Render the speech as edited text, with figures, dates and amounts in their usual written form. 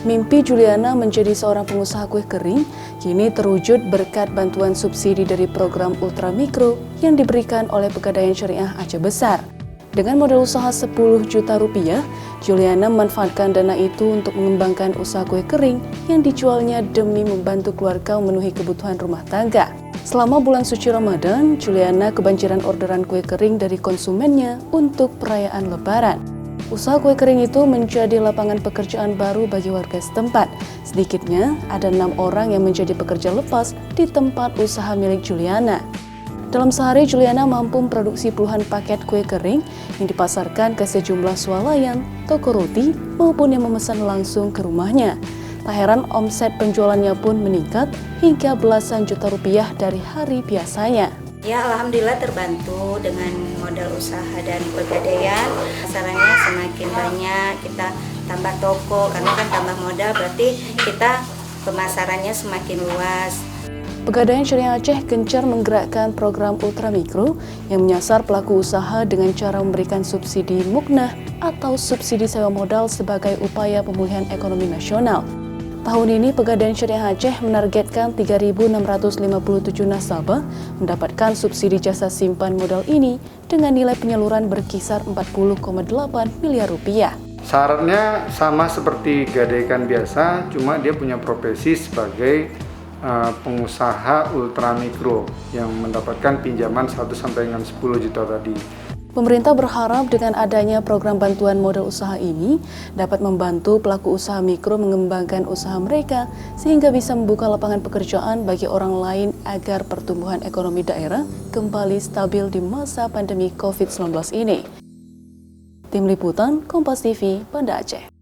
Mimpi Juliana menjadi seorang pengusaha kue kering kini terwujud berkat bantuan subsidi dari program Ultramikro yang diberikan oleh Pegadaian Syariah Aceh Besar. Dengan modal usaha 10 juta rupiah, Juliana memanfaatkan dana itu untuk mengembangkan usaha kue kering yang dijualnya demi membantu keluarga memenuhi kebutuhan rumah tangga. Selama bulan suci Ramadan, Juliana kebanjiran orderan kue kering dari konsumennya untuk perayaan Lebaran. Usaha kue kering itu menjadi lapangan pekerjaan baru bagi warga setempat. Sedikitnya ada 6 orang yang menjadi pekerja lepas di tempat usaha milik Juliana. Dalam sehari, Juliana mampu memproduksi puluhan paket kue kering yang dipasarkan ke sejumlah swalayan, toko roti, maupun yang memesan langsung ke rumahnya. Tak heran omset penjualannya pun meningkat hingga belasan juta rupiah dari hari biasanya. Ya, alhamdulillah terbantu dengan modal usaha dan pegadaian. Pasarannya semakin banyak, kita tambah toko, karena kan tambah modal berarti kita pemasarannya semakin luas. Pegadaian Syariah Aceh gencar menggerakkan program Ultramikro yang menyasar pelaku usaha dengan cara memberikan subsidi muknah atau subsidi sewa modal sebagai upaya pemulihan ekonomi nasional. Tahun ini, Pegadaian Syariah Aceh menargetkan 3.657 nasabah mendapatkan subsidi jasa simpan modal ini dengan nilai penyaluran berkisar 40,8 miliar rupiah. Syaratnya sama seperti gadaikan biasa, cuma dia punya profesi sebagai pengusaha ultramikro yang mendapatkan pinjaman 1 sampai dengan 10 juta tadi. Pemerintah berharap dengan adanya program bantuan modal usaha ini dapat membantu pelaku usaha mikro mengembangkan usaha mereka sehingga bisa membuka lapangan pekerjaan bagi orang lain agar pertumbuhan ekonomi daerah kembali stabil di masa pandemi COVID-19 ini. Tim Liputan Kompas TV, Banda Aceh.